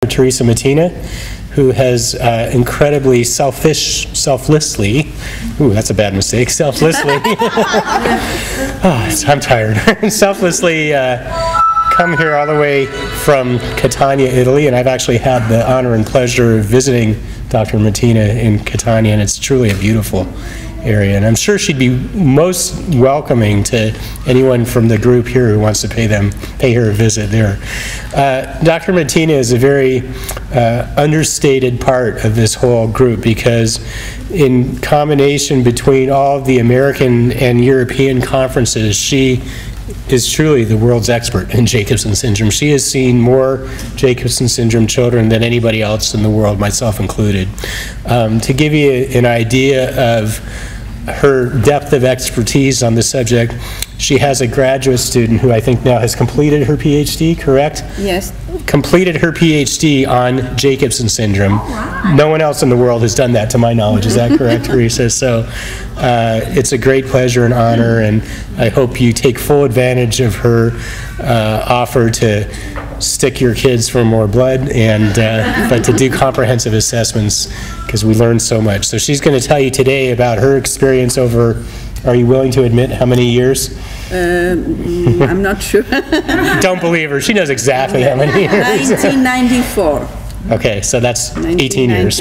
Teresa Mattina, who has incredibly selflessly, ooh, that's a bad mistake, selflessly, oh, I'm tired, selflessly come here all the way from Catania, Italy, and I've actually had the honor and pleasure of visiting Dr. Mattina in Catania, and it's truly a beautiful area, and I'm sure she'd be most welcoming to anyone from the group here who wants to pay her a visit there. Dr. Mattina is a very understated part of this whole group because in combination between all of the American and European conferences, she is truly the world's expert in Jacobsen syndrome. She has seen more Jacobsen syndrome children than anybody else in the world, myself included. To give you an idea of her depth of expertise on the subject, she has a graduate student who I think now has completed her PhD, correct? Yes. Completed her PhD on Jacobsen syndrome. Right. No one else in the world has done that to my knowledge. Is that correct, Teresa? So it's a great pleasure and honor, and I hope you take full advantage of her offer to stick your kids for more blood and but to do comprehensive assessments because we learned so much. So she's going to tell you today about her experience over, are you willing to admit how many years? I'm not sure. Don't believe her. She knows exactly how many years. 1994. Okay, so that's 18 years.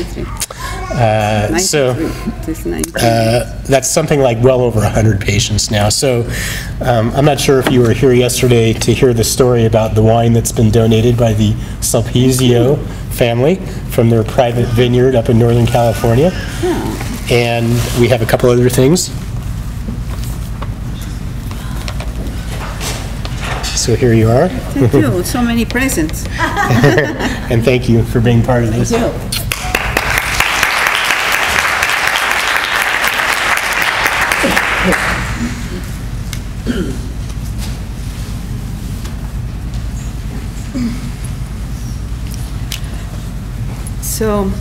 So that's something like well over 100 patients now. So I'm not sure if you were here yesterday to hear the story about the wine that's been donated by the Sulpizio family from their private vineyard up in Northern California. Oh. And we have a couple other things. So here you are. Thank you. So many presents. And thank you for being part of this. Thank you. So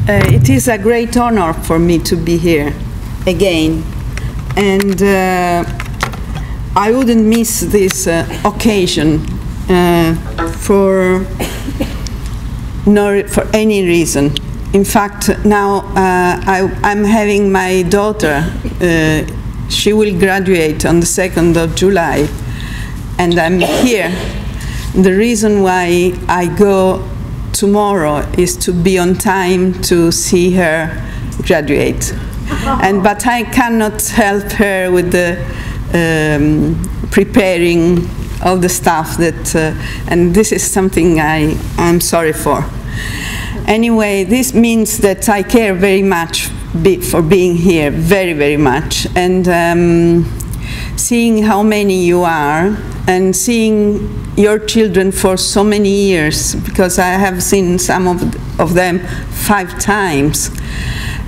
it is a great honor for me to be here again, and I wouldn't miss this occasion for any reason. In fact, now I'm having my daughter. She will graduate on the 2nd of July, and I'm here. The reason why I go tomorrow is to be on time to see her graduate. But I cannot help her with the preparing all the stuff that, and this is something I'm sorry for. Anyway, this means that I care very much for being here, very, very much. And seeing how many you are, and seeing your children for so many years, because I have seen some of them 5 times.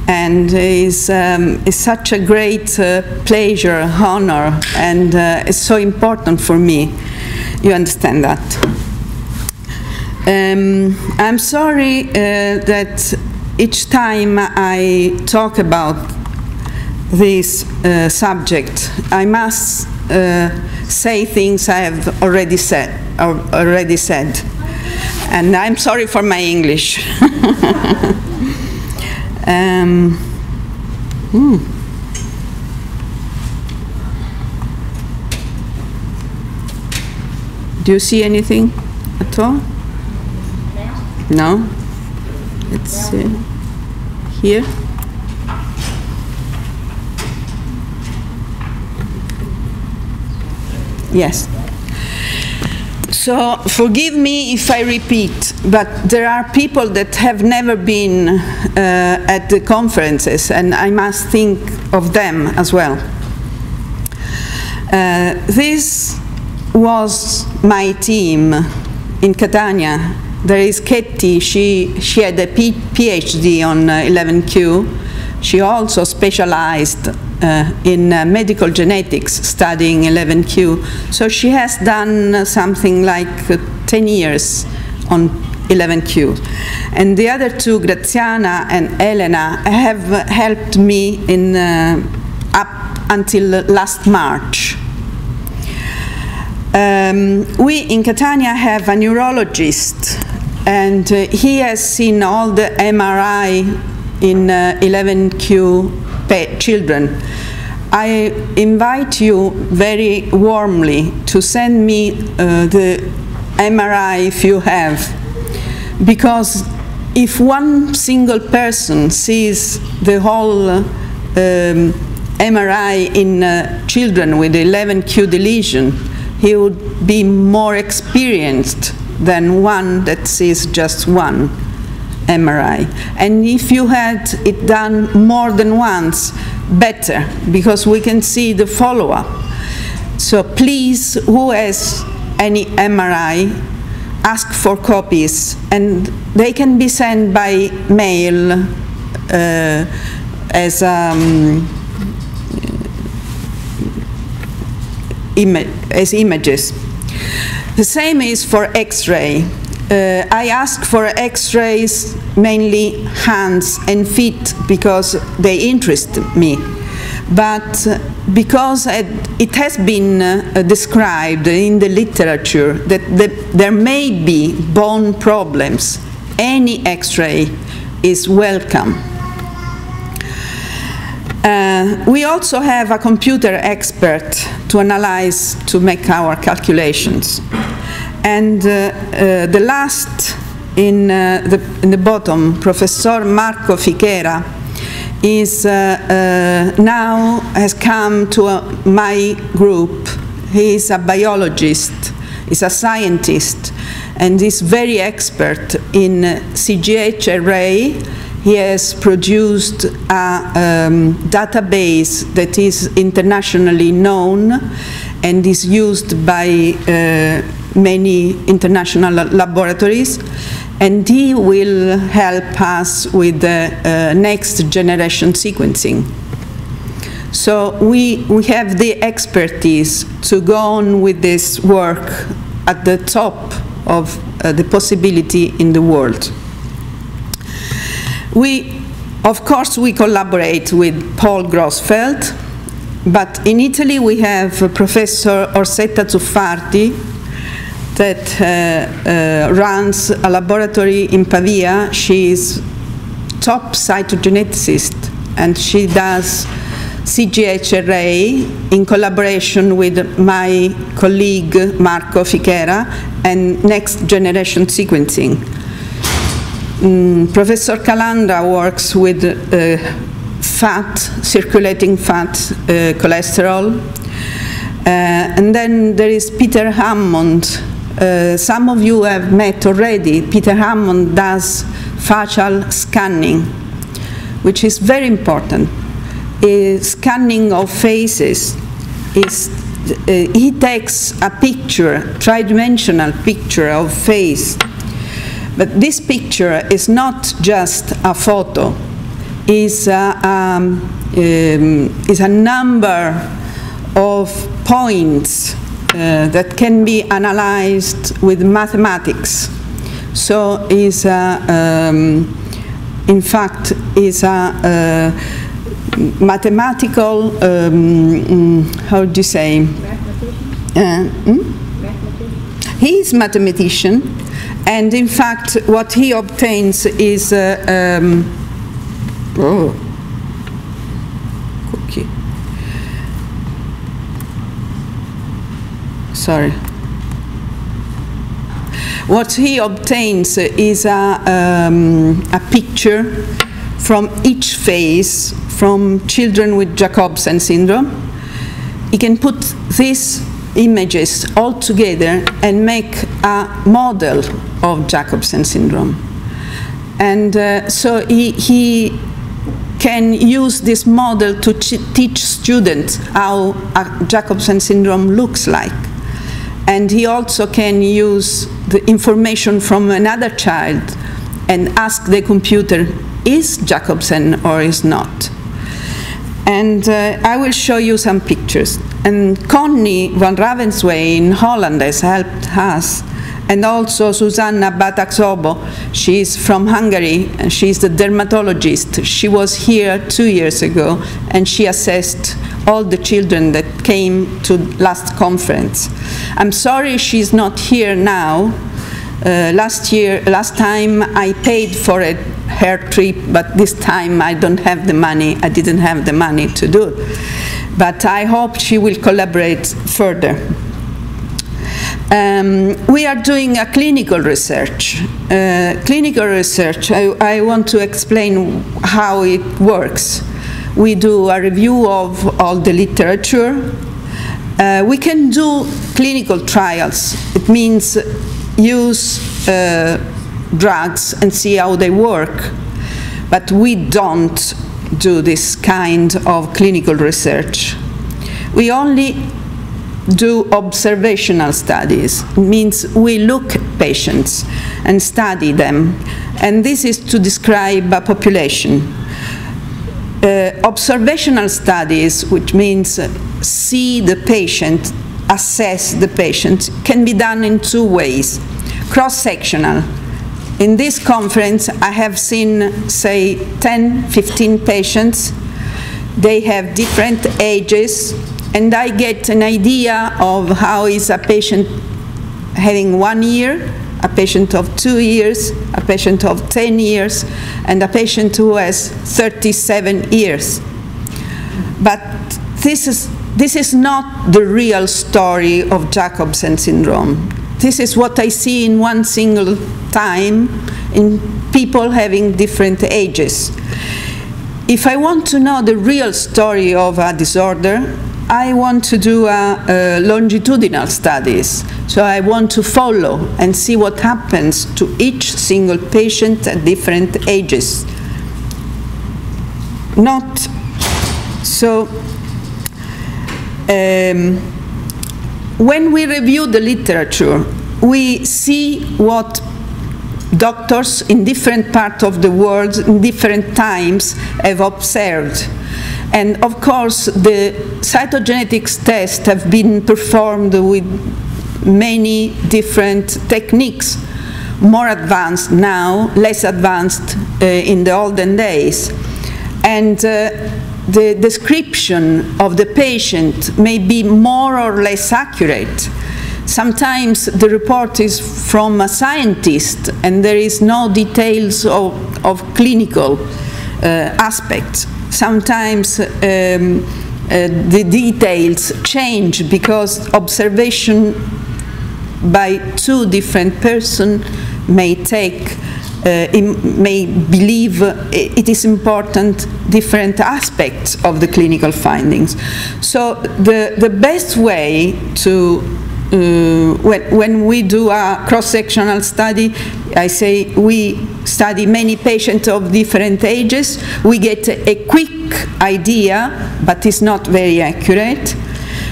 And it's such a great pleasure, honor, and it's so important for me. You understand that. I'm sorry that each time I talk about this subject, I must say things I have already said. And I'm sorry for my English. Do you see anything at all? No? Let's see. Here? Yes. So forgive me if I repeat, but there are people that have never been at the conferences, and I must think of them as well. This was my team in Catania. There is Katie, she had a PhD on 11q. She also specialized in medical genetics, studying 11q. So she has done something like 10 years on 11q. And the other two, Graziana and Elena, have helped me in, up until last March. We in Catania have a neurologist And he has seen all the MRI in 11Q children. I invite you very warmly to send me the MRI if you have, because if one single person sees the whole MRI in children with 11Q deletion, he would be more experienced than one that sees just one MRI. And if you had it done more than once, better, because we can see the follow-up. So please, who has any MRI, ask for copies, and they can be sent by mail as images. The same is for X-ray. I ask for X-rays, mainly hands and feet, because they interest me. But because it has been described in the literature that there may be bone problems, any X-ray is welcome. We also have a computer expert to analyze, to make our calculations. And the last in the bottom, Professor Marco Fichera, is now has come to my group. He is a biologist, he's a scientist, and is very expert in CGH array. He has produced a database that is internationally known and is used by many international laboratories, and he will help us with the next generation sequencing. So we have the expertise to go on with this work at the top of the possibility in the world. Of course, we collaborate with Paul Grossfeld, but in Italy we have Professor Orsetta Zuffardi that runs a laboratory in Pavia. She is top cytogeneticist, and she does CGH array in collaboration with my colleague Marco Fichera and next generation sequencing. Professor Calandra works with fat, circulating fat, cholesterol. And then there is Peter Hammond. Some of you have met already. Peter Hammond does facial scanning, which is very important. Scanning of faces. He takes a picture, tridimensional picture of face. But this picture is not just a photo. It's a number of points that can be analyzed with mathematics. So is in fact is a mathematical how do you say? He is mathematician, and in fact what he obtains is cookie. Sorry. What he obtains is a picture from each face from children with Jacobsen syndrome. He can put these images all together and make a model of Jacobsen syndrome. And so he can use this model to teach students how a Jacobsen syndrome looks like. And he also can use the information from another child and ask the computer, is Jacobsen or is not? And I will show you some pictures. And Connie van Ravensway in Holland has helped us, and also Susanna Bataxobo. She's from Hungary, and she's the dermatologist. She was here 2 years ago, and she assessed all the children that came to last conference. I'm sorry she's not here now. Last time I paid for a hair trip, but this time I don't have the money. I didn't have the money to do it. But I hope she will collaborate further. We are doing a clinical research. I want to explain how it works. We do a review of all the literature. We can do clinical trials. It means use drugs and see how they work. But we don't do this kind of clinical research. We only do observational studies. It means we look at patients and study them. And this is to describe a population. Observational studies, which means see the patient, assess the patient, can be done in two ways. Cross-sectional. In this conference, I have seen, say, 10, 15 patients. They have different ages, and I get an idea of how is a patient having 1 year, a patient of 2 years, a patient of 10 years, and a patient who has 37 years. But this is not the real story of Jacobsen syndrome. This is what I see in one single time in people having different ages. If I want to know the real story of a disorder, I want to do longitudinal studies. So I want to follow and see what happens to each single patient at different ages. Not so. When we review the literature, we see what doctors in different parts of the world, in different times, have observed. And of course, the cytogenetics tests have been performed with many different techniques, more advanced now, less advanced in the olden days. And the description of the patient may be more or less accurate. Sometimes the report is from a scientist and there is no details of clinical aspects. Sometimes the details change because observation by two different persons may take, may believe it is important different aspects of the clinical findings. So the best way to, when we do a cross-sectional study, I say we study many patients of different ages, we get a quick idea, but it's not very accurate.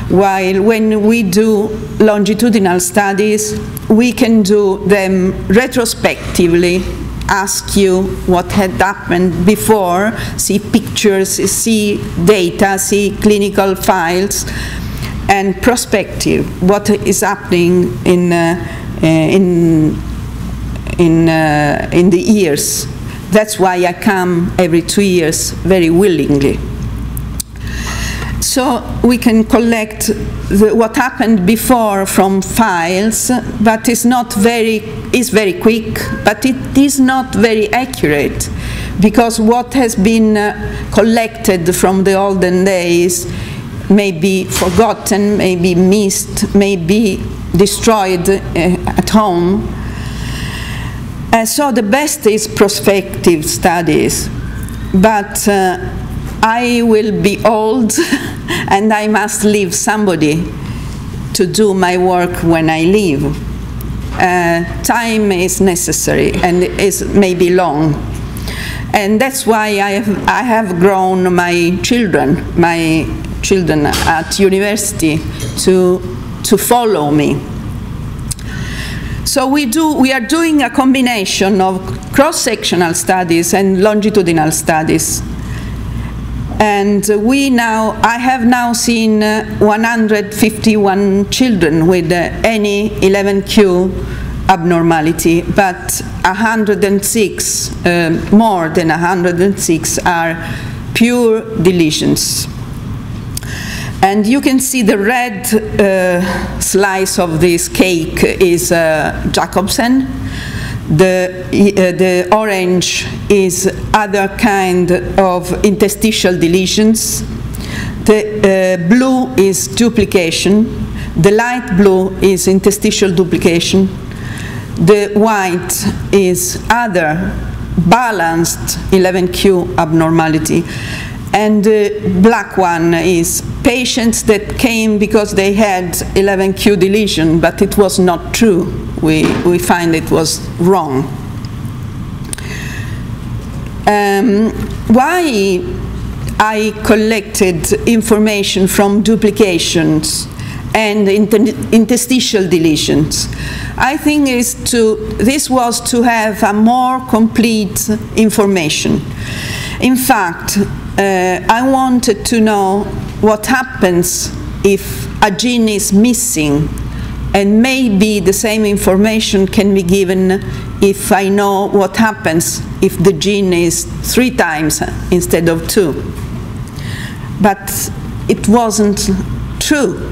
While when we do longitudinal studies, we can do them retrospectively, ask you what had happened before, see pictures, see data, see clinical files, and prospective, what is happening in the years. That's why I come every 2 years very willingly. So we can collect what happened before from files, but it's very quick, but it is not very accurate, because what has been collected from the olden days may be forgotten, may be missed, may be destroyed at home. So the best is prospective studies, but I will be old and I must leave somebody to do my work when I leave. Time is necessary and is maybe long. And that's why I have grown my children at university to follow me. So we are doing a combination of cross-sectional studies and longitudinal studies. And I have now seen 151 children with any 11q abnormality, but 106, more than 106 are pure deletions. And you can see the red slice of this cake is Jacobsen. The orange is other kind of interstitial deletions. The blue is duplication. The light blue is interstitial duplication. The white is other balanced 11q abnormality. And the black one is patients that came because they had 11q deletion, but it was not true. We find it was wrong. Why I collected information from duplications and interstitial deletions? I think this was to have a more complete information. In fact, I wanted to know what happens if a gene is missing, and maybe the same information can be given if I know what happens if the gene is 3 times instead of 2. But it wasn't true.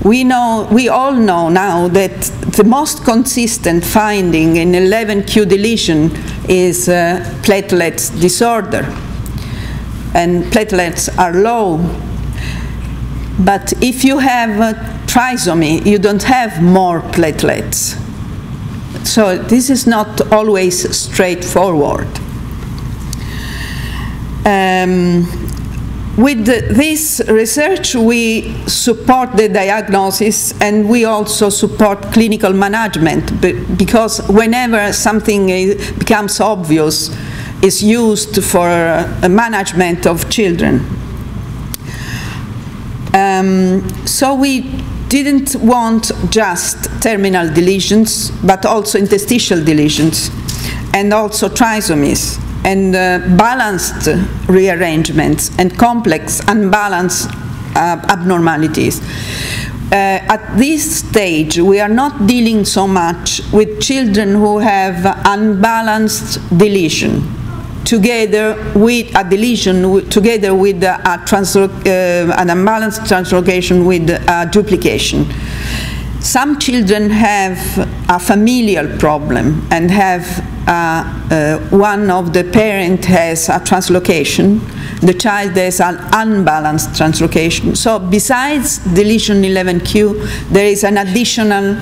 We all know now that the most consistent finding in 11q deletion is platelets disorder. And platelets are low. But if you have trisomy, you don't have more platelets. So this is not always straightforward. With this research, we support the diagnosis, and we also support clinical management, because whenever something becomes obvious, it's used for management of children. So we didn't want just terminal deletions, but also interstitial deletions, and also trisomies, and balanced rearrangements, and complex unbalanced abnormalities. At this stage, we are not dealing so much with children who have unbalanced deletion, together with a deletion, together with an unbalanced translocation with duplication. Some children have a familial problem and have one of the parent has a translocation. The child has an unbalanced translocation. So besides deletion 11q, there is an additional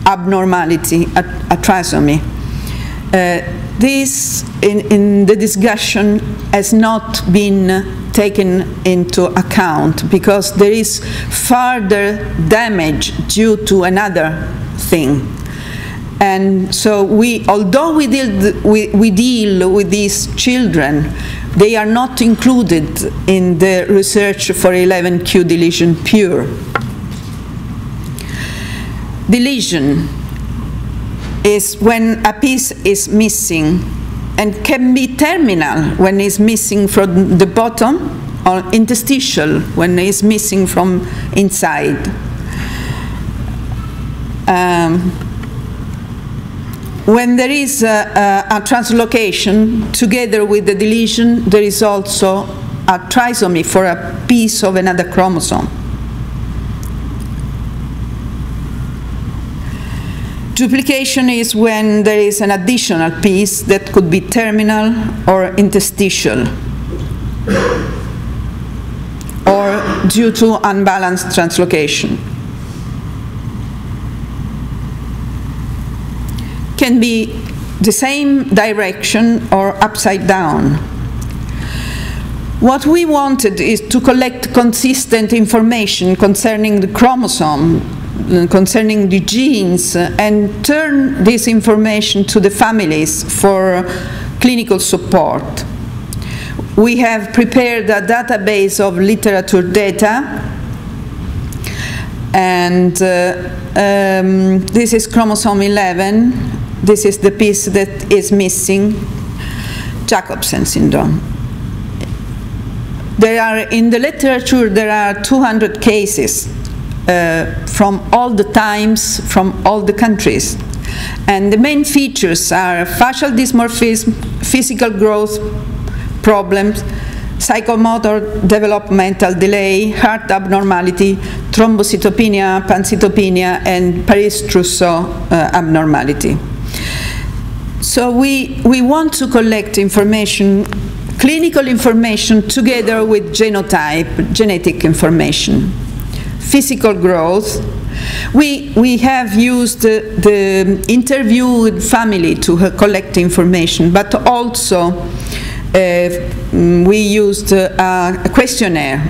abnormality, a trisomy. This, in the discussion, has not been taken into account because there is further damage due to another thing. And so although we deal with these children, they are not included in the research for 11q deletion pure. Deletion is when a piece is missing, and can be terminal when it's missing from the bottom, or interstitial when it's missing from inside. When there is a translocation together with the deletion, there is also a trisomy for a piece of another chromosome. Duplication is when there is an additional piece that could be terminal or interstitial, or due to unbalanced translocation. Can be the same direction or upside down. What we wanted is to collect consistent information concerning the chromosome, concerning the genes, and turn this information to the families for clinical support. We have prepared a database of literature data, and this is chromosome 11. This is the piece that is missing, Jacobsen syndrome. In the literature, there are 200 cases from all the times, from all the countries. And the main features are facial dysmorphism, physical growth problems, psychomotor developmental delay, heart abnormality, thrombocytopenia, pancytopenia, and Paris-Trousseau abnormality. So we want to collect information, clinical information, together with genotype, genetic information, physical growth. We have used the interview with family to collect information, but also we used a questionnaire.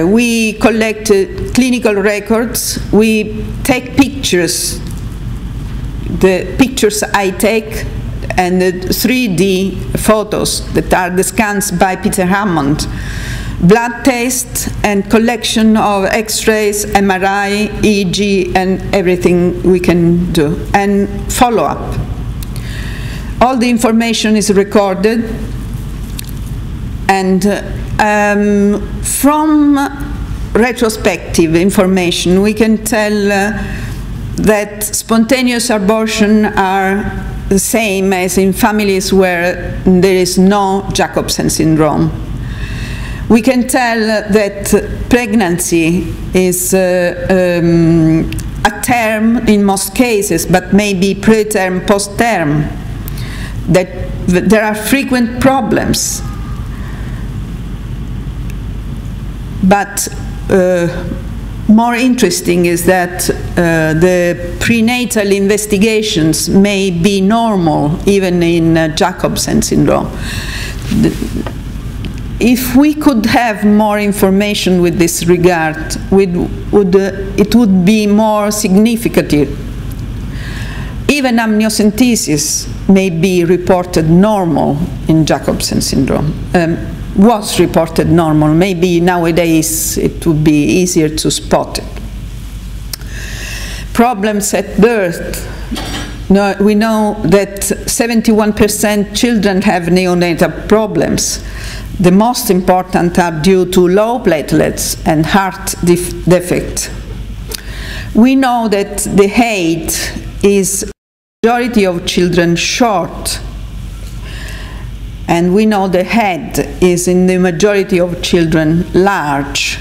We collect clinical records. We take pictures, the pictures I take, and the 3D photos that are the scans by Peter Hammond, blood test and collection of X-rays, MRI, EEG, and everything we can do, and follow-up. All the information is recorded, and from retrospective information we can tell that spontaneous abortion are the same as in families where there is no Jacobsen syndrome. We can tell that pregnancy is a term in most cases, but maybe preterm, post-term, that there are frequent problems. But more interesting is that the prenatal investigations may be normal even in Jacobsen syndrome. If we could have more information with this regard, it would be more significant. Even amniocentesis may be reported normal in Jacobsen syndrome. Was reported normal. Maybe nowadays it would be easier to spot it. Problems at birth. No, we know that 71% children have neonatal problems. The most important are due to low platelets and heart defect. We know that the height is majority of children short, and we know the head is in the majority of children large.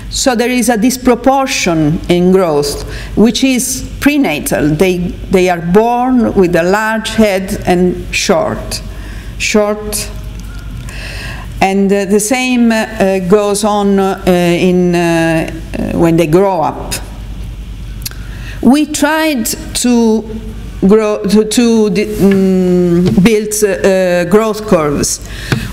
So there is a disproportion in growth, which is prenatal. They are born with a large head and short. And the same goes on when they grow up. We tried to build growth curves.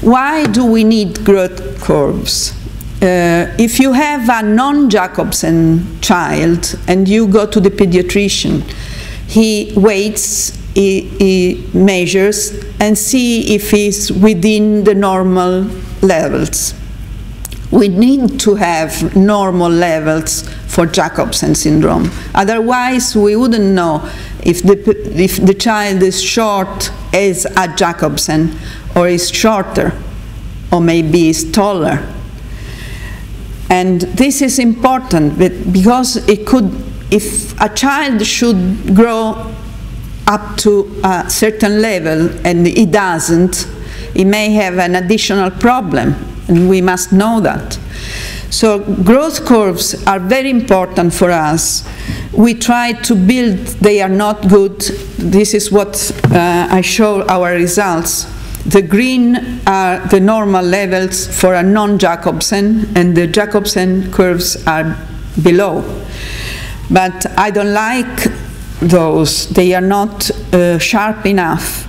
Why do we need growth curves? If you have a non-Jacobsen child and you go to the pediatrician, he waits, he measures, and see if he's within the normal levels. We need to have normal levels for Jacobsen syndrome. Otherwise, we wouldn't know if the child is short as a Jacobsen, or is shorter, or maybe is taller. And this is important because it could, if a child should grow up to a certain level and it doesn't, it may have an additional problem, and we must know that. So growth curves are very important for us. We try to build, they are not good. This is what I show our results. The green are the normal levels for a non-Jacobsen, and the Jacobsen curves are below. But I don't like those. They are not sharp enough.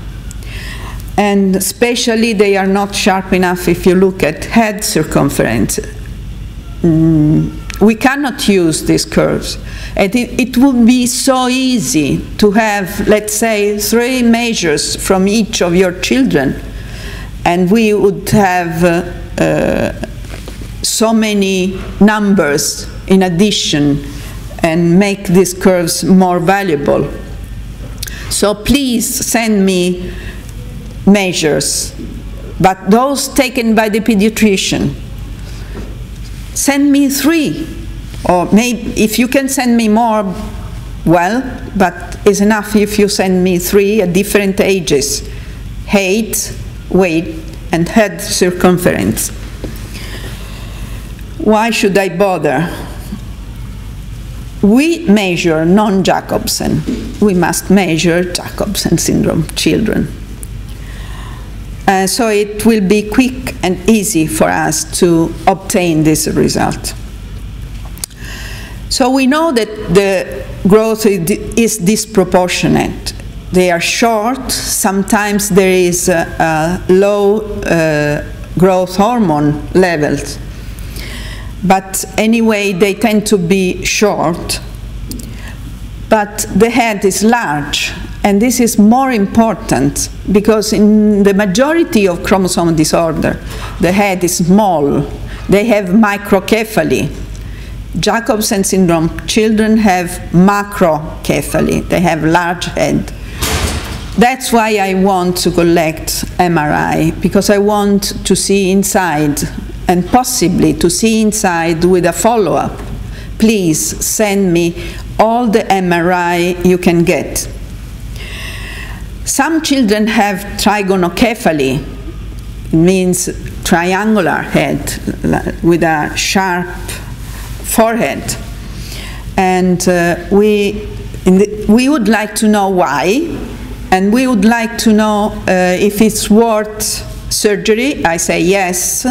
And especially they are not sharp enough if you look at head circumference. We cannot use these curves. And it would be so easy to have, let's say, 3 measures from each of your children, and we would have so many numbers in addition and make these curves more valuable. So please send me measures, but those taken by the pediatrician. Send me 3, or maybe if you can send me more, well, but it's enough if you send me 3 at different ages: height, weight, and head circumference. Why should I bother? We measure non-Jacobsen. We must measure Jacobsen syndrome children. So it will be quick and easy for us to obtain this result. So we know that the growth is disproportionate. They are short. Sometimes there is low growth hormone levels. But anyway, they tend to be short. But the head is large. And this is more important because in the majority of chromosome disorder, the head is small. They have microcephaly. Jacobsen syndrome children have macrocephaly. They have large head. That's why I want to collect MRI, because I want to see inside, and possibly to see inside with a follow-up. Please send me all the MRI you can get. Some children have trigonocephaly. It means triangular head with a sharp forehead. And we would like to know why, and we would like to know if it's worth surgery. I say yes.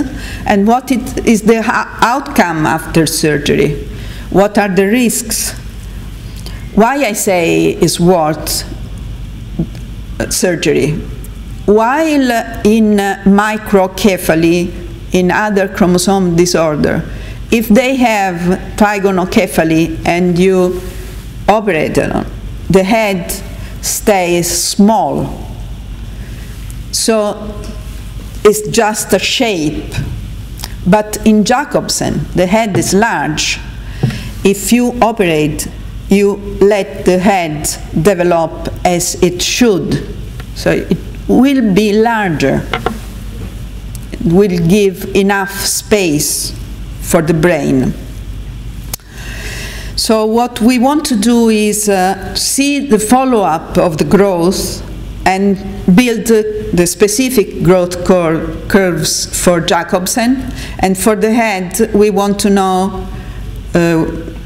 And what is the outcome after surgery? What are the risks? Why I say it's worth surgery? While in microcephaly, in other chromosome disorder, if they have trigonocephaly and you operate on, the head stays small. So it's just a shape. But in Jacobsen, the head is large. If you operate, you let the head develop as it should. So it will be larger. It will give enough space for the brain. So what we want to do is see the follow-up of the growth and build the specific growth curves for Jacobsen. And for the head, we want to know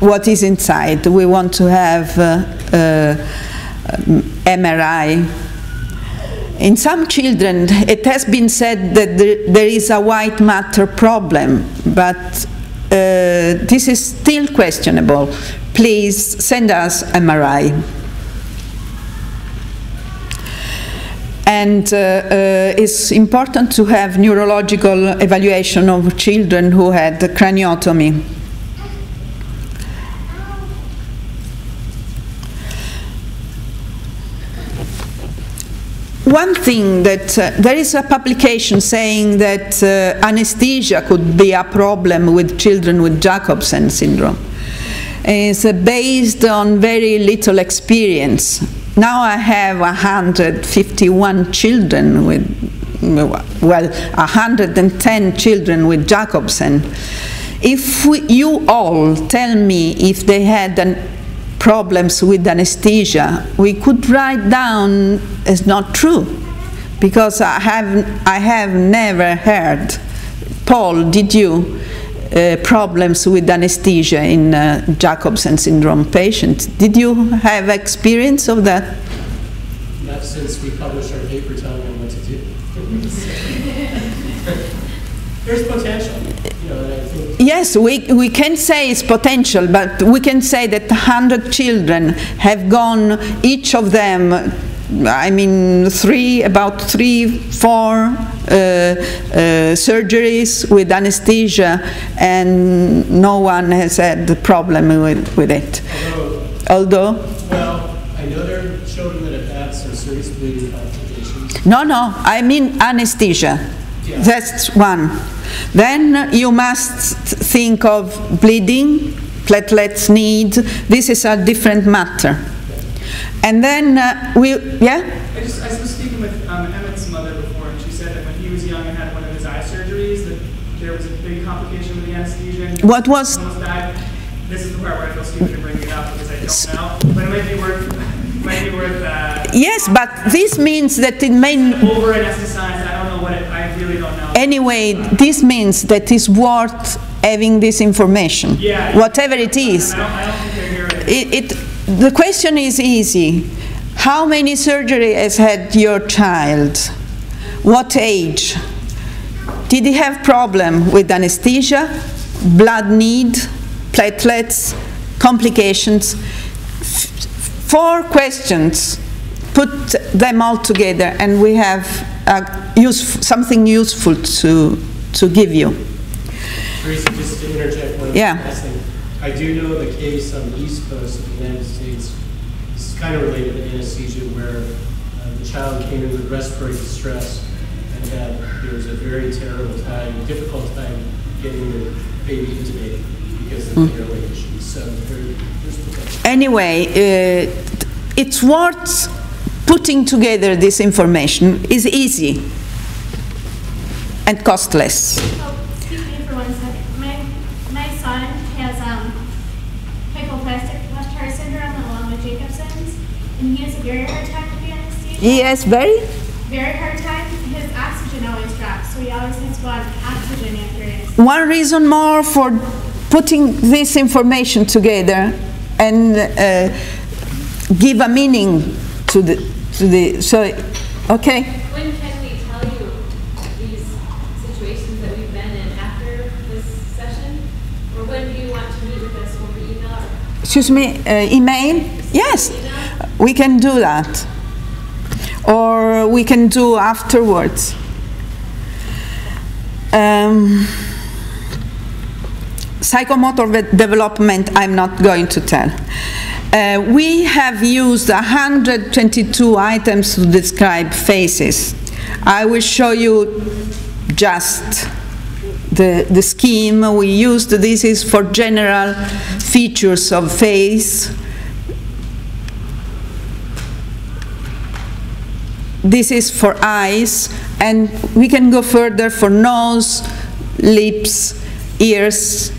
what is inside. We want to have MRI. In some children, it has been said that there is a white matter problem, but this is still questionable. Please send us MRI. And it's important to have neurological evaluation of children who had craniotomy. One thing that there is a publication saying that anesthesia could be a problem with children with Jacobsen syndrome. It's based on very little experience. Now I have 151 children with, well, 110 children with Jacobsen. If you all tell me if they had problems with anesthesia, we could write down as not true, because I have never heard. Paul, did you problems with anesthesia in Jacobsen syndrome patients? Did you have experience of that? Not since we published our paper telling them what to do. There's potential. Yes, we can say it's potential, but we can say that 100 children have gone, each of them, I mean, about 3-4 surgeries with anesthesia, and no one has had the problem with it. Although? Well, I know there are children that have had some serious bleeding complications. No, I mean anesthesia. Yeah. That's one. Then you must think of bleeding, platelets need. This is a different matter. And then I was speaking with Emmett's mother before, and she said that when he was young and had one of his eye surgeries, that there was a big complication with the anesthesia. And what was? This is the part where I feel stupid to bring it up because I don't know, but it might be worth. Yes, but this means that it may. Over anesthetized. I don't know know what I really don't know. Anyway, this means that it's worth having this information, Yeah. whatever it is. I don't think they're here. The question is easy. How many surgeries has had your child? What age? Did he have problem with anesthesia, blood need, platelets, complications? 4 questions. Put them all together, and we have something useful to give you. Teresa, just to interject one last thing. I do know the case on the East Coast of the United States. This is kind of related to anesthesia, where the child came in with respiratory distress and there was a very terrible time, difficult time getting the baby intubated because of the airway issues. So there's potential. Anyway, it's worth putting together this information. Is easy and costless. Excuse me for 1 second. My son has Jacobsen Syndrome along with Jacobsen's, and he has a very hard time with the anesthesia. Yes, very hard time. His oxygen always drops, so he always needs to go on oxygen after it. one reason more for putting this information together and give a meaning to the so okay. When can we tell you these situations that we've been in after this session? Or when do you want to meet with us over email? Excuse me, email? Yes, we can do that. Or we can do afterwards. Psychomotor development, I'm not going to tell. We have used 122 items to describe faces. I will show you just the scheme we used. This is for general features of face. This is for eyes, and we can go further for nose, lips, ears.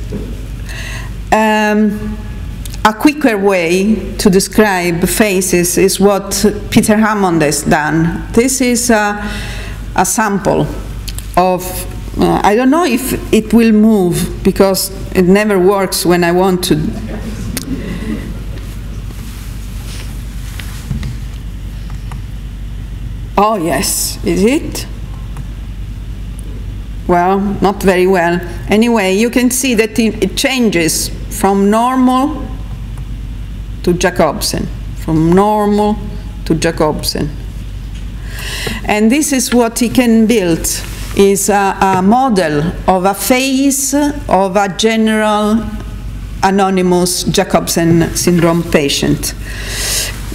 A quicker way to describe faces is what Peter Hammond has done. This is a sample of, I don't know if it will move because it never works when I want to. Oh yes, is it? Well, not very well. Anyway, you can see that it changes from normal to Jacobsen, from normal to Jacobsen. And this is what he can build, is a model of a face of a general anonymous Jacobsen syndrome patient.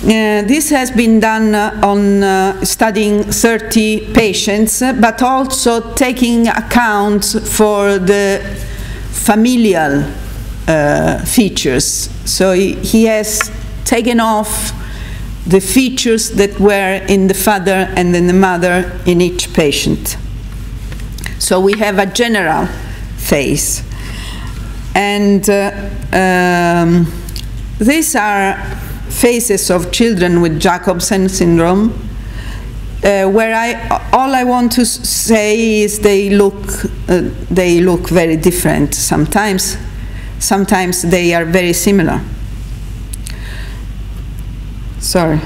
This has been done on studying 30 patients, but also taking account for the familial features. So he has taken off the features that were in the father and in the mother in each patient. So we have a general face. And these are faces of children with Jacobsen syndrome, where all I want to say is they look very different. Sometimes they are very similar. Sorry.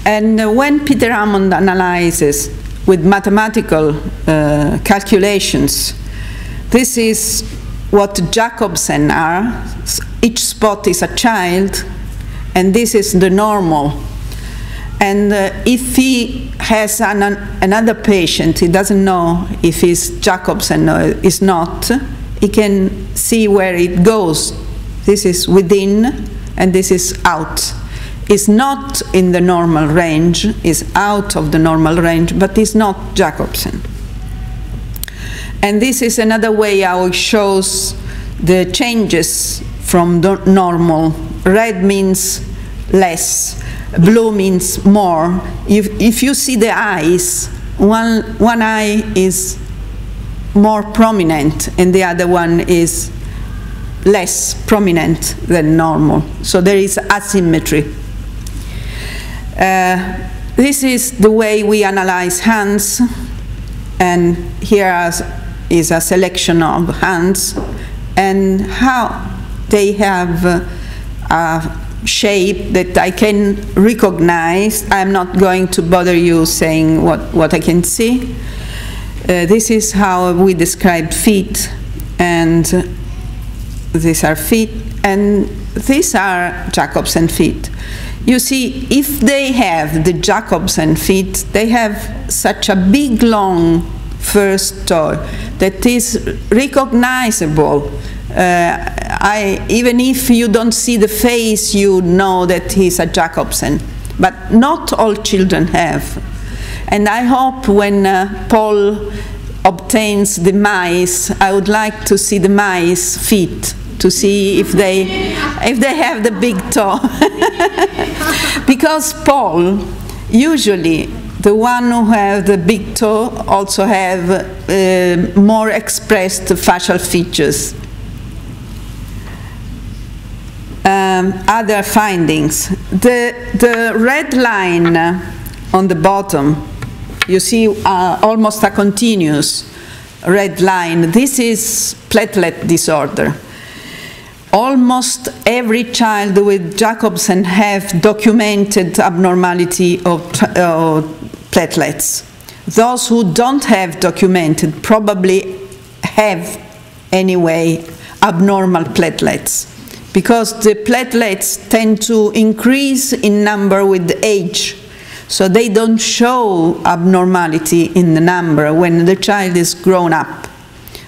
And when Peter Hammond analyzes with mathematical calculations, this is what Jacobsen are. Each spot is a child, and this is the normal. And if he has another patient, he doesn't know if he's Jacobsen or is not, he can see where it goes. This is within, and this is out. It's not in the normal range, it's out of the normal range, but it's not Jacobsen. And this is another way how it shows the changes from the normal. Red means less, blue means more. If you see the eyes, one eye is more prominent and the other one is less prominent than normal. So there is asymmetry. This is the way we analyze hands, and here is a selection of hands and how they have a shape that I can recognize. I'm not going to bother you saying what I can see. This is how we describe feet, and these are feet, and these are Jacobsen feet. You see, if they have the Jacobsen feet, they have such a big, long first toe that is recognizable. Even if you don't see the face, you know that he's a Jacobsen. But not all children have. And I hope when Paul obtains the mice, I would like to see the mice feet, to see if they have the big toe. Because Paul, usually the one who have the big toe also have more expressed facial features. Other findings. The red line on the bottom, you see almost a continuous red line. This is platelet disorder. Almost every child with Jacobsen have documented abnormality of platelets. Those who don't have documented probably have anyway abnormal platelets, because the platelets tend to increase in number with age. So they don't show abnormality in the number when the child is grown up,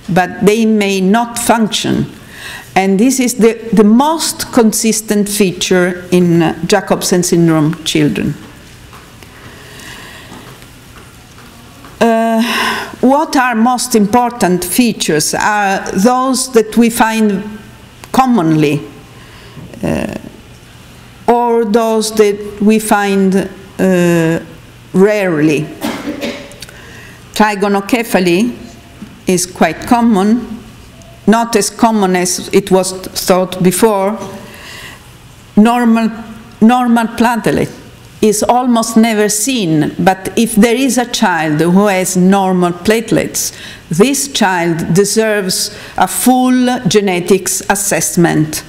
but they may not function. And this is the most consistent feature in Jacobsen syndrome children. What are most important features are those that we find commonly, or those that we find rarely. Trigonocephaly is quite common. Not as common as it was thought before. Normal platelet is almost never seen, but if there is a child who has normal platelets, this child deserves a full genetics assessment.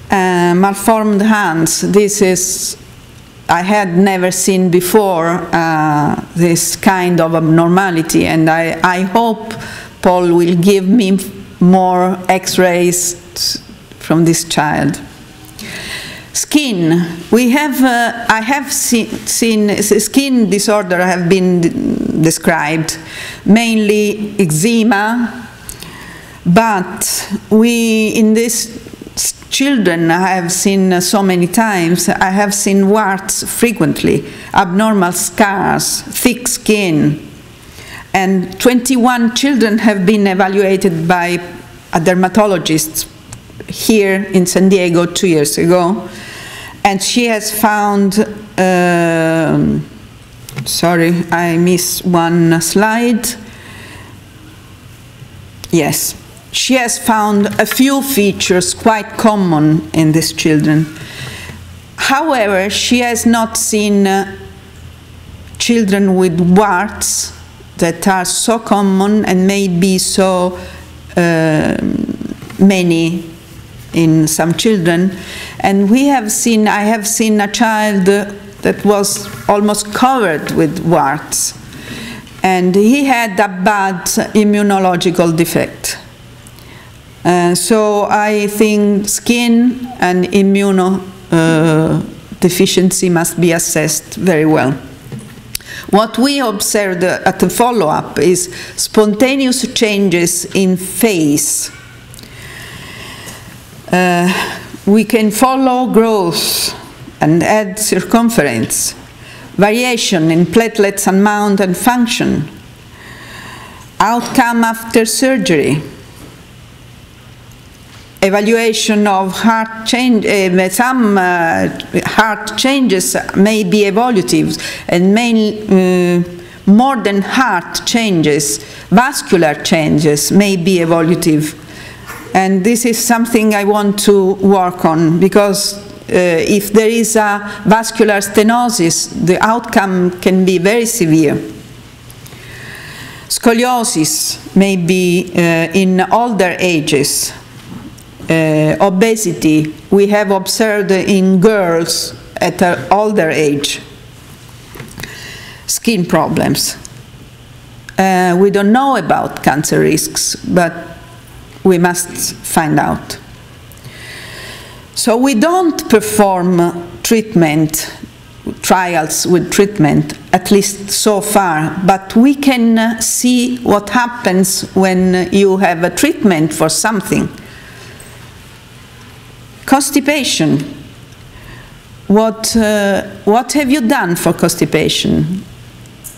Malformed hands, this is, I had never seen before this kind of abnormality, and I hope Paul will give me more x-rays from this child. Skin. We have, I have seen skin disorder have been described, mainly eczema, but in these children I have seen so many times, I have seen warts frequently, abnormal scars, thick skin. And 21 children have been evaluated by a dermatologist here in San Diego 2 years ago. And she has found, sorry, I missed one slide. Yes, she has found a few features quite common in these children. However, she has not seen children with warts that are so common and may be so many in some children. And we have seen, I have seen a child that was almost covered with warts, and he had a bad immunological defect. So I think skin and immunodeficiency must be assessed very well. What we observed at the follow-up is spontaneous changes in face. We can follow growth and add circumference, variation in platelets amount and function, outcome after surgery, evaluation of heart change. Some heart changes may be evolutive, and more than heart changes, vascular changes may be evolutive. And this is something I want to work on, because if there is a vascular stenosis, the outcome can be very severe. Scoliosis may be in older ages. Obesity we have observed in girls at an older age. Skin problems. We don't know about cancer risks, but we must find out. So we don't perform treatment, trials with treatment, at least so far, but we can see what happens when you have a treatment for something. Constipation. What have you done for constipation?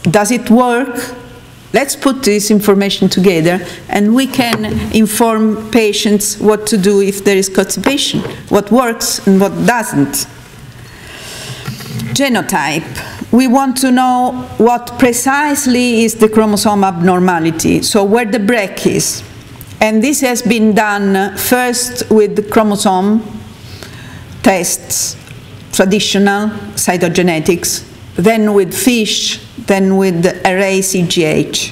Does it work? Let's put this information together and we can inform patients what to do if there is constipation, what works and what doesn't. Genotype. We want to know what precisely is the chromosome abnormality, so where the break is. And this has been done first with the chromosome tests, traditional cytogenetics, then with FISH, then with the array CGH.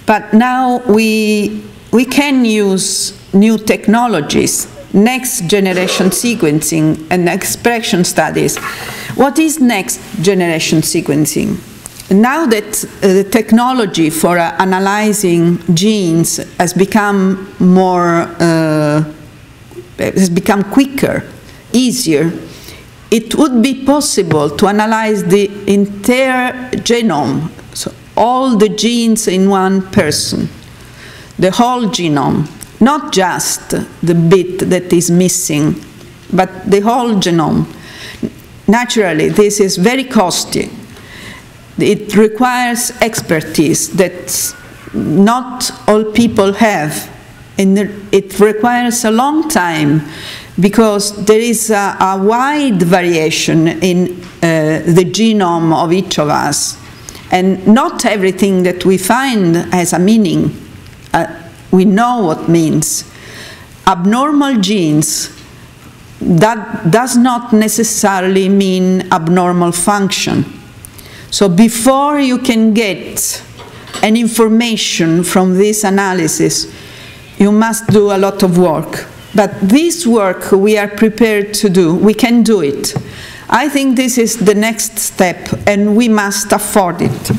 But now we can use new technologies, next generation sequencing and expression studies. What is next generation sequencing? Now that the technology for analyzing genes has become quicker, easier, it would be possible to analyze the entire genome, so all the genes in one person, the whole genome, not just the bit that is missing, but the whole genome. Naturally, this is very costly. It requires expertise that not all people have, and it requires a long time, because there is a wide variation in the genome of each of us. And not everything that we find has a meaning. We know what means. Abnormal genes, that does not necessarily mean abnormal function. So before you can get an information from this analysis, you must do a lot of work. But this work we are prepared to do. We can do it. I think this is the next step, and we must afford it.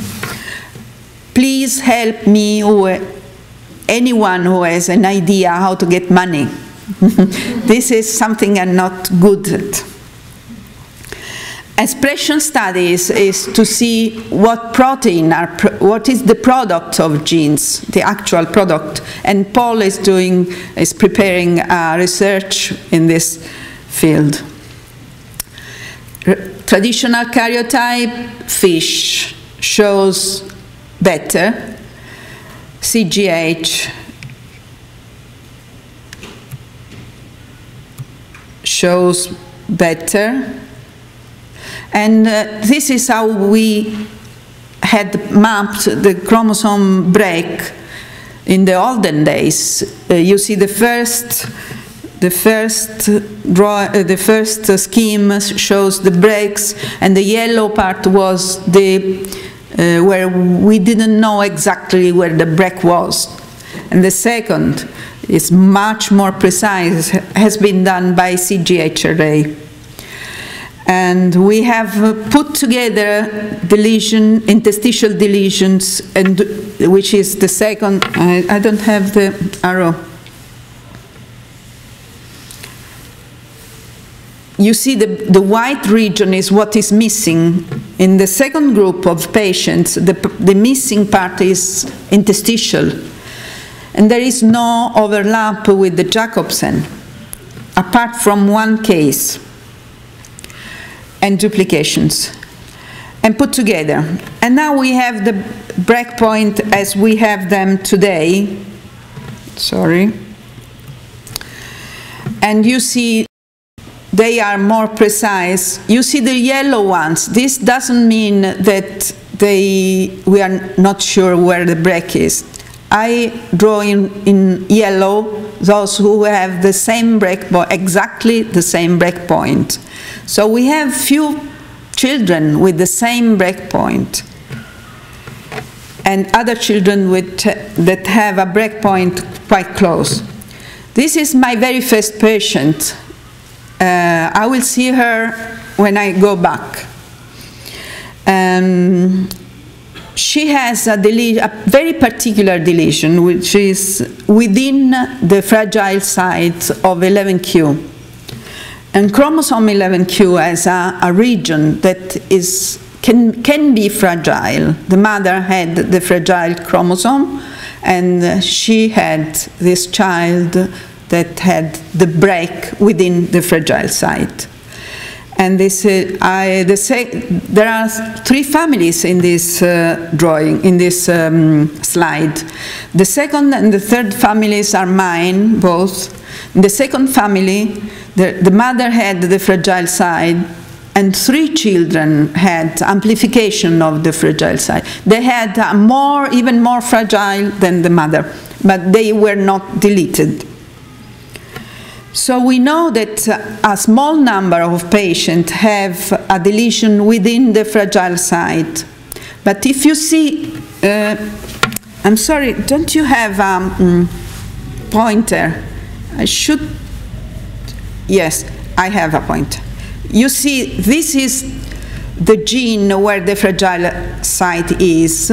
Please help me, or anyone who has an idea how to get money. This is something I'm not good at. Expression studies is to see what protein are, what is the product of genes, the actual product. And Paul is preparing research in this field. Traditional karyotype, FISH, shows better. CGH shows better. And this is how we had mapped the chromosome break in the olden days. You see the first scheme shows the breaks, and the yellow part was where we didn't know exactly where the break was. And the second is much more precise, has been done by CGH array. And we have put together interstitial deletions, and which is the second. I don't have the arrow. You see the white region is what is missing. In the second group of patients, the missing part is interstitial. And there is no overlap with the Jacobsen, apart from one case, and duplications, and put together. And now we have the breakpoint as we have them today. Sorry. And you see they are more precise. You see the yellow ones. This doesn't mean that we are not sure where the break is. I draw in yellow those who have the same breakpoint, exactly the same breakpoint. So we have few children with the same breakpoint, and other children that have a breakpoint quite close. This is my very first patient. I will see her when I go back. She has a very particular deletion, which is within the fragile site of 11q. And chromosome 11q has a region that can be fragile. The mother had the fragile chromosome, and she had this child that had the break within the fragile site. And there are 3 families in this drawing, in this slide. The second and the third families are mine, both. In the second family, the mother had the fragile site, and 3 children had amplification of the fragile site. They had even more fragile than the mother, but they were not deleted. So we know that a small number of patients have a deletion within the fragile site. But if you see, I'm sorry, don't you have a pointer? I should, yes, I have a pointer. You see, this is the gene where the fragile site is.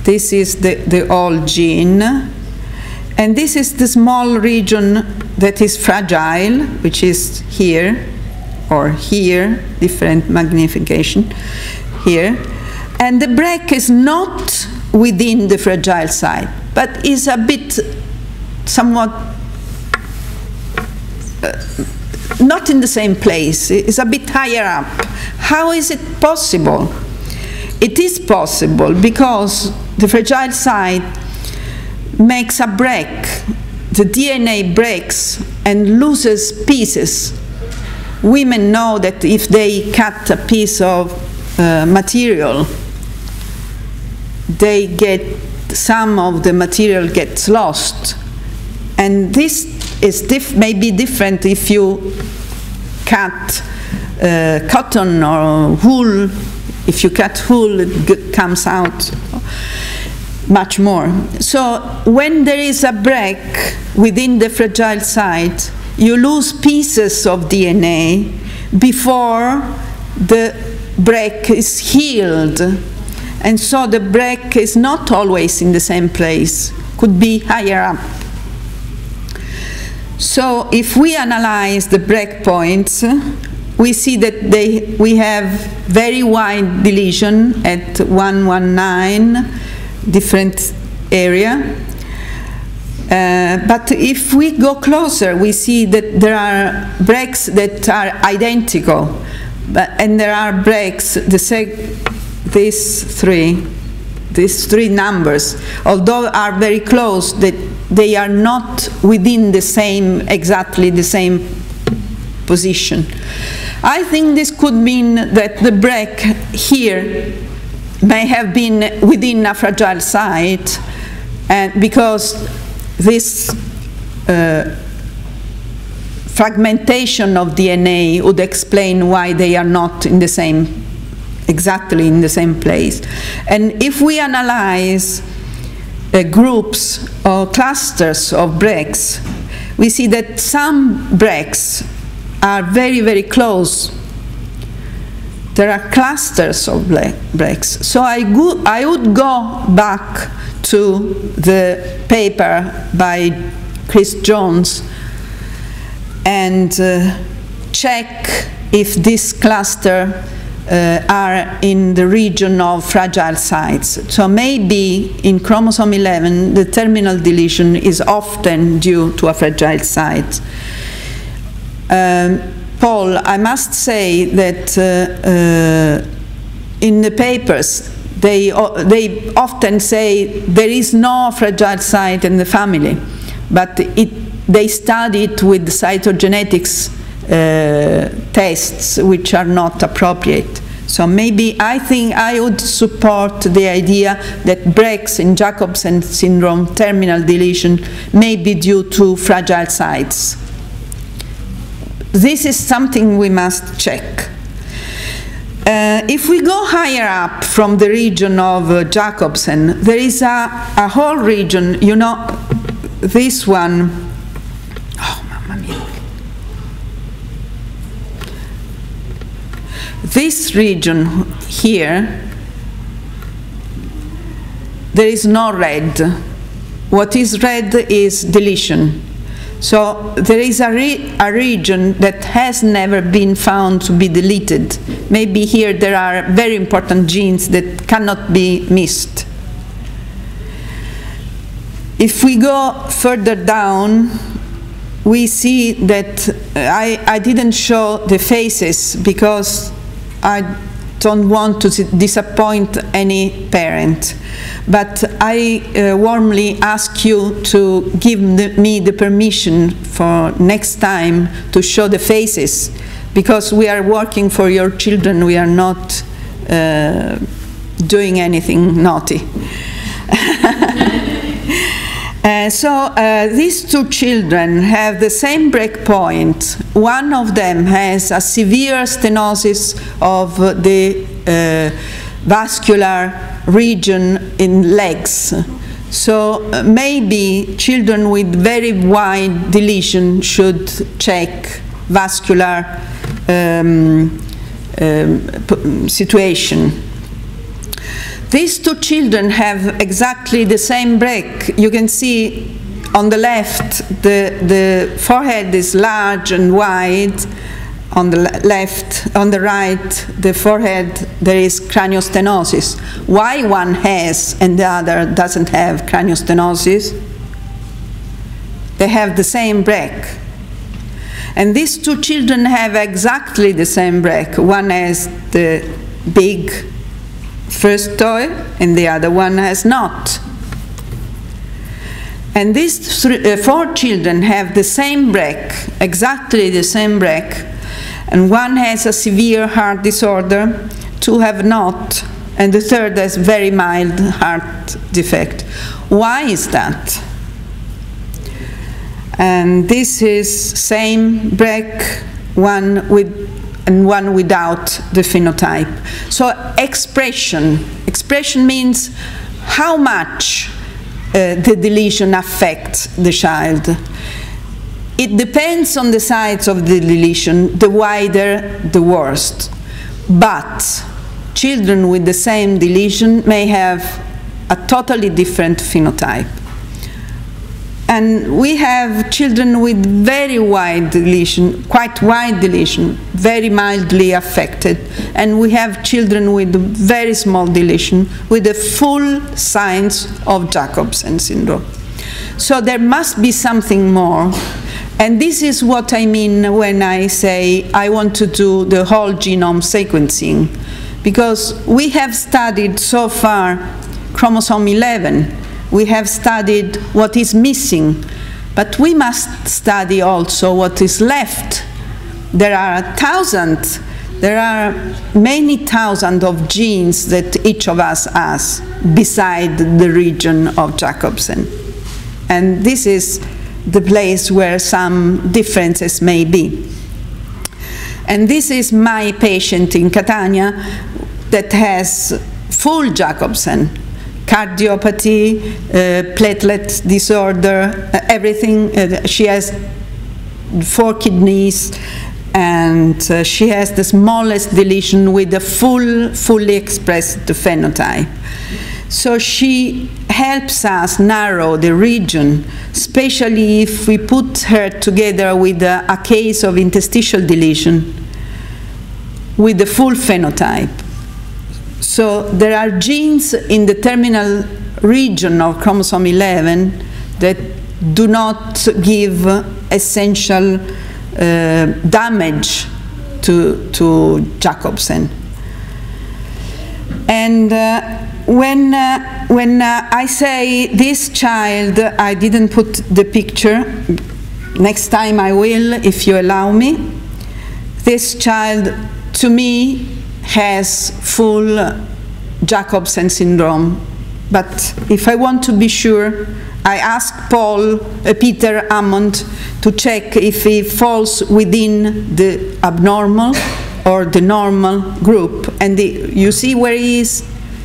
This is the old gene. And this is the small region that is fragile, which is here, or here, different magnification, here. And the break is not within the fragile site, but is a bit, somewhat, not in the same place. It's a bit higher up. How is it possible? It is possible because the fragile site makes a break. The DNA breaks and loses pieces. Women know that if they cut a piece of material, they get, some of the material gets lost. And this is may be different if you cut cotton or wool. If you cut wool, it comes out much more. So when there is a break within the fragile site, you lose pieces of DNA before the break is healed. And so the break is not always in the same place, could be higher up. So if we analyze the breakpoints, we see that we have very wide deletion at 119, different area. But if we go closer, we see that there are breaks that are identical, and there are breaks, these three numbers, although are very close, that they are not within the same, exactly the same position. I think this could mean that the break here may have been within a fragile site, and because this fragmentation of DNA would explain why they are not in the same, exactly in the same place. And if we analyze groups or clusters of breaks, we see that some breaks are very, very close. There are clusters of breaks. So I would go back to the paper by Chris Jones and check if this cluster are in the region of fragile sites. So maybe in chromosome 11, the terminal deletion is often due to a fragile site. Paul, I must say that in the papers, they often say there is no fragile site in the family, but they study it with cytogenetics tests which are not appropriate. So maybe I think I would support the idea that breaks in Jacobsen syndrome, terminal deletion, may be due to fragile sites. This is something we must check. If we go higher up from the region of Jacobsen, there is a whole region, you know, this one, oh, mamma mia. This region here, there is no red. What is red is deletion. So there is a region that has never been found to be deleted. Maybe here there are very important genes that cannot be missed. If we go further down, we see that I didn't show the faces because I don't want to disappoint any parent. But I warmly ask you to give me the permission for next time to show the faces, because we are working for your children, we are not doing anything naughty. So these two children have the same breakpoint. One of them has a severe stenosis of the vascular region in legs. So maybe children with very wide deletion should check vascular situation. These two children have exactly the same break. You can see on the left the forehead is large and wide. On the left, on the right, the forehead, there is craniostenosis. Why one has and the other doesn't have craniostenosis? They have the same break. And these two children have exactly the same break. One has the big first toe and the other one has not. And these four children have the same break, exactly the same break. And one has a severe heart disorder, two have not, and the third has very mild heart defect. Why is that? And this is same break, one with and one without the phenotype. So expression means how much the deletion affects the child. It depends on the size of the deletion, the wider, the worse. But children with the same deletion may have a totally different phenotype. And we have children with very wide deletion, quite wide deletion, very mildly affected. And we have children with very small deletion, with the full signs of Jacobsen syndrome. So there must be something more. And this is what I mean when I say I want to do the whole genome sequencing. Because we have studied so far chromosome 11. We have studied what is missing. But we must study also what is left. There are thousands. There are many thousands of genes that each of us has beside the region of Jacobsen. And this is the place where some differences may be. And this is my patient in Catania that has full Jacobsen, cardiopathy, platelet disorder, everything. She has 4 kidneys, and she has the smallest deletion with a fully expressed phenotype. So she helps us narrow the region, especially if we put her together with a case of interstitial deletion with the full phenotype. So there are genes in the terminal region of chromosome 11 that do not give essential damage to Jacobsen. And when I say this child, I didn't put the picture. Next time I will, if you allow me. This child, to me, has full Jacobsen syndrome. But if I want to be sure, I asked Peter Hammond to check if he falls within the abnormal or the normal group. And you see where he is?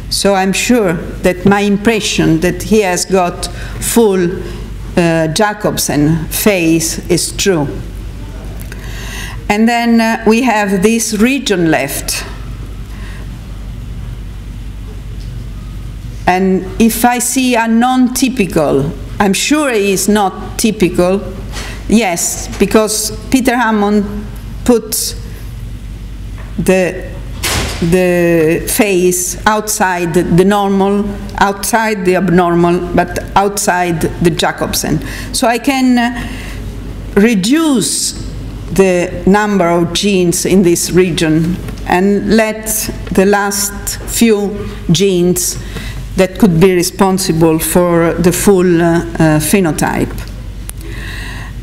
So I'm sure that my impression that he has got full Jacobsen phase is true. And then we have this region left. And if I see a non-typical, I'm sure he is not typical. Yes, because Peter Hammond puts the phase outside the normal, outside the abnormal, but outside the Jacobsen. So I can reduce the number of genes in this region and let the last few genes that could be responsible for the full phenotype.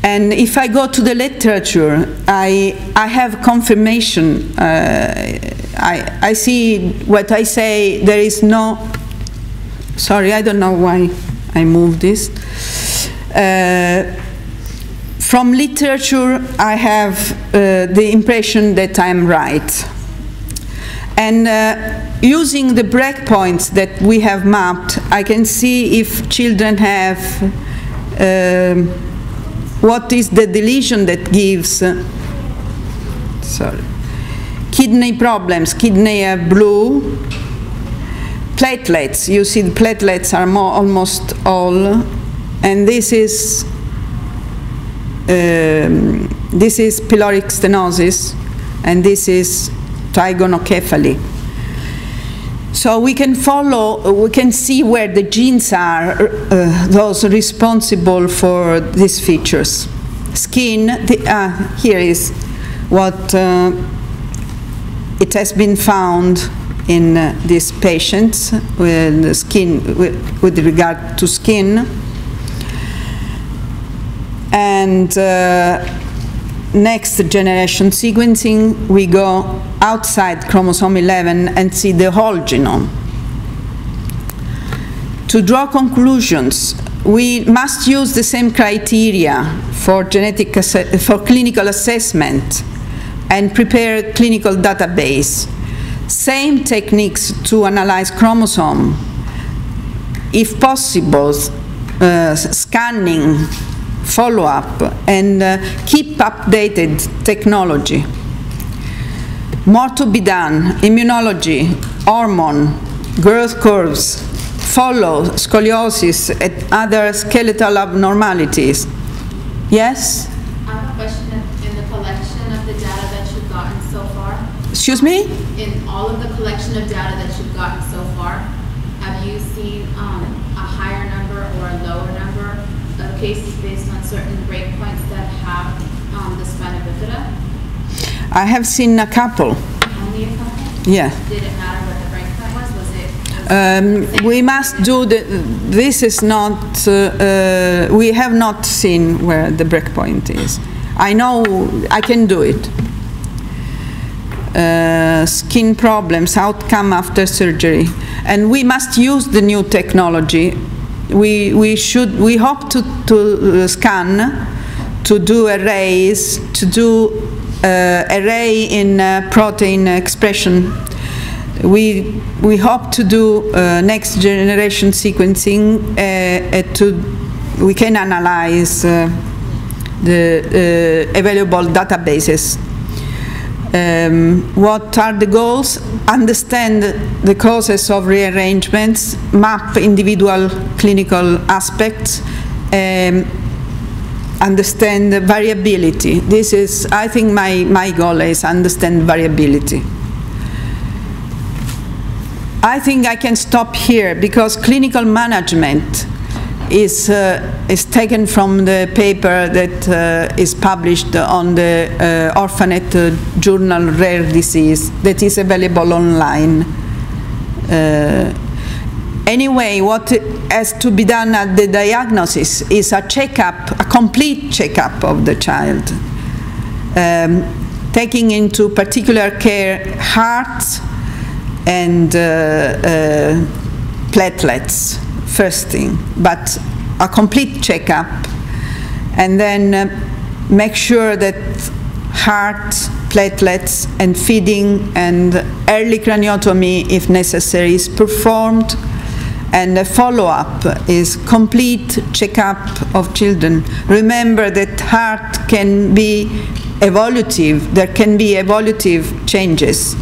And if I go to the literature, I have confirmation. I see what I say, there is no, sorry, I don't know why I moved this. From literature, I have the impression that I'm right. And using the breakpoints that we have mapped, I can see if children have what is the deletion that gives kidney problems. Kidney are blue. Platelets, you see the platelets are almost all, and this is pyloric stenosis, and this is trigonocephaly. So we can follow, we can see where the genes are, those responsible for these features. Skin, here is what it has been found in these patients with the skin, with regard to skin. And next generation sequencing, we go outside chromosome 11 and see the whole genome. To draw conclusions, we must use the same criteria for clinical assessment and prepare clinical database. Same techniques to analyze chromosome. If possible, scanning, follow-up, and keep updated technology. More to be done. Immunology, hormone, growth curves, follow scoliosis and other skeletal abnormalities. Yes? I have a question. In the collection of the data that you've gotten so far? Excuse me? In all of the collection of data that you've gotten so far, have you seen a higher number or a lower number of cases based on certain breakpoints that have the spina bifida? I have seen a couple. Only a couple? Yeah. Did it matter what the breakpoint was? Was it? We must do this is not, we have not seen where the breakpoint is. I know I can do it. Skin problems, outcome after surgery. And we must use the new technology. We hope to scan, to do arrays, to do array in protein expression. We hope to do next generation sequencing. We can analyze the available databases. What are the goals? Understand the causes of rearrangements, map individual clinical aspects, understand the variability. This is, I think my goal is understand variability. I think I can stop here because clinical management is taken from the paper that is published on the Orphanet journal Rare Disease that is available online. Anyway, what has to be done at the diagnosis is a checkup, a complete checkup of the child, taking into particular care heart, and platelets, first thing, but a complete checkup, and then make sure that heart, platelets, and feeding and early craniotomy, if necessary, is performed, and the follow-up is complete checkup of children. Remember that heart can be evolutive, there can be evolutive changes.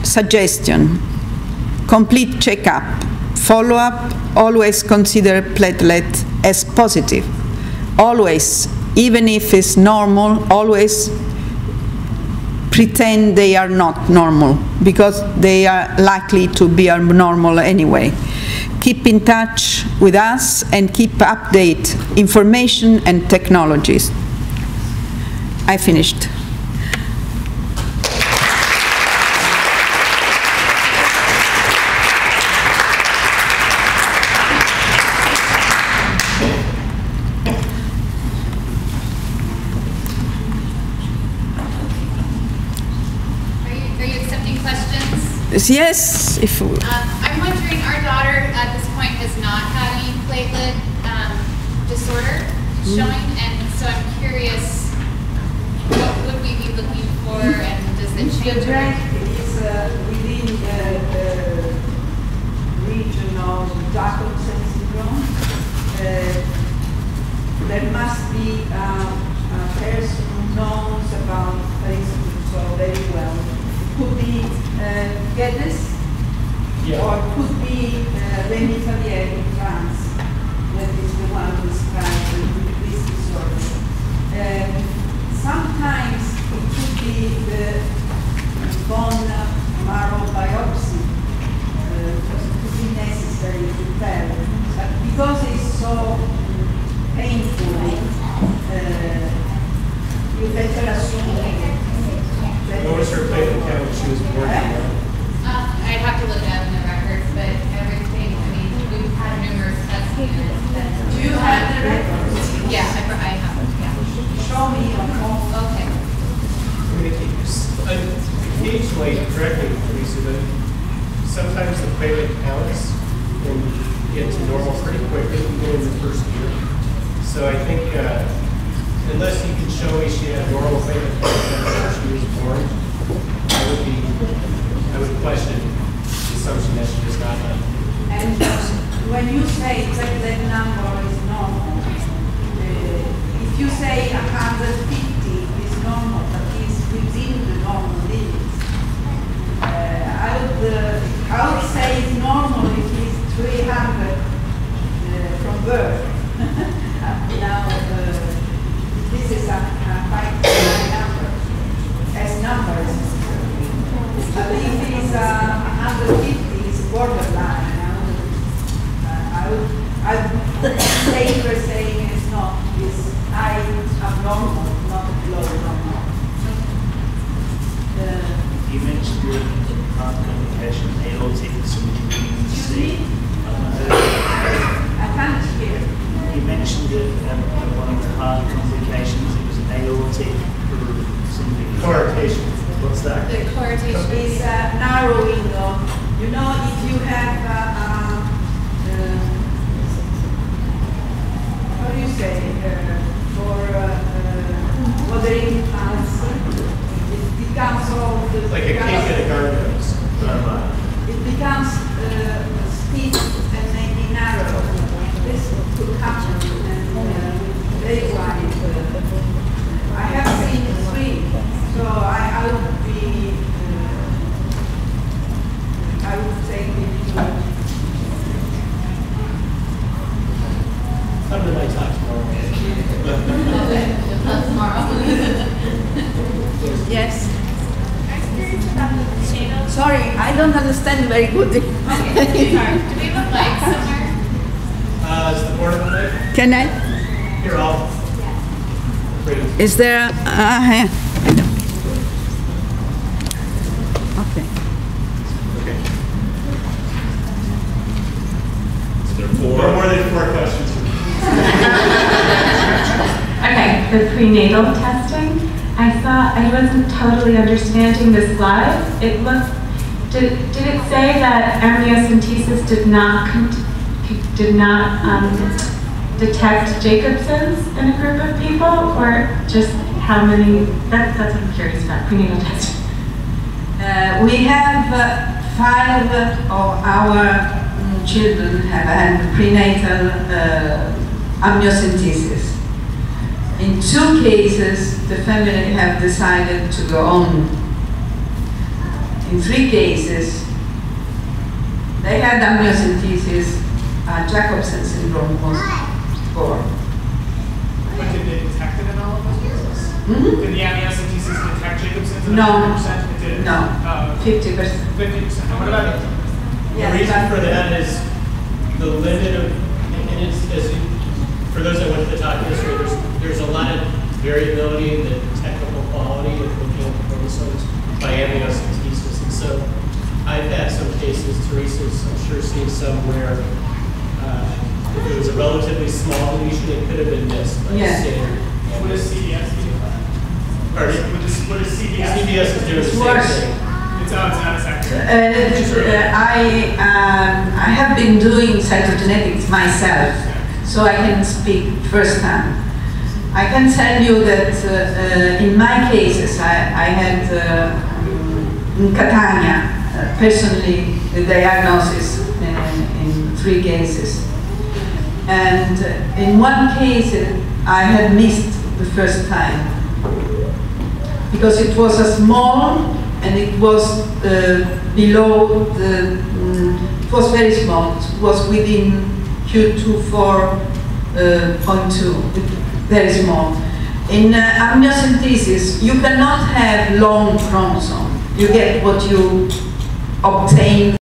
Suggestion, complete checkup, follow-up, always consider platelet as positive. Always, even if it's normal, always pretend they are not normal, because they are likely to be abnormal anyway. Keep in touch with us and keep update information and technologies. I finished. Yes, if I'm wondering, our daughter at this point has not had any platelet disorder showing, and so I'm curious, what would we be looking for, and does it change? The breast is within the region of Jacobsen Syndrome. There must be a person who knows about Facebook so very well. Could be Geddes, or could be Remy Favier in France, that is the one who described this disorder. Sometimes it could be the bone marrow biopsy, because it could be necessary to tell. But because it's so painful, you better assume. What was her platelet count when she was born? I'd have to look it up in the records, but everything, I mean, we've had numerous tests. Do you have the records? Yeah, I have it, yeah. Show me your phone. Okay. Occasionally, correctly, Teresa, but sometimes the platelet counts can get to normal pretty quickly, even in the first year. So I think, unless you can show me she had normal platelet count after she was born, I would question the assumption that she does not have. And when you say platelet number is normal, if you say 150 is normal, but is within the normal limits, I would say it's normal if it's 300 from birth. Now, this is a quite high number, as numbers. But if it is 150, it's borderline. I'd say saying it's not, it's high abnormal, not low normal. You mentioned the heart complication, aortic, Excuse me? I can't hear. You mentioned that one of the heart complications, it was aortic or something. Coarctation. What's that? The coarctation is narrowing of, you know, if you have, how do you say, for mothering plants, it becomes all the... Like a cake at a garden hose. It becomes stiff and maybe narrow. This could happen and very wide. I have seen three, so I would be, I would take it to... Come to my talk tomorrow. Yes. Sorry, I don't understand very good. Okay, sorry. Do we have a mic somewhere? Is the board okay? Can I? You're all. Is there a okay. No more than 4 questions. Okay, the prenatal testing, I wasn't totally understanding the slide. It looked, did it say that amniocentesis did not detect Jacobsen's in a group of people, or just how many? That's what I'm curious about. Prenatal testing. We have 5 of our children have had prenatal amniocentesis. In 2 cases, the family have decided to go on. In 3 cases, they had amniocentesis. Jacobsen Syndrome was born. But did they detect it in all of those cases? Mm-hmm. Did the amniocentesis detect Jacobsen's in No. 100%? It did. No. 50%. 50%. And what about it? The reason for that is the limit of, and it's, for those that went to the talk history, there's a lot of variability in the technical quality of looking at the chromosomes by amniocentesis. And so I've had some cases, Teresa's, I'm sure, seen some where if it was a relatively small deletion, it could have been missed by the same. What does CBS do? Pardon? What does CBS do? CBS is doing the same thing. It's not as accurate. I have been doing cytogenetics myself, so I can speak firsthand. I can tell you that in my cases, I had in Catania, personally, the diagnosis in 3 cases. And in 1 case, I had missed the first time because it was a small and it was below the, it was very small, it was within Q24.2, very small. In amniocentesis, you cannot have long chromosome. You get what you obtain.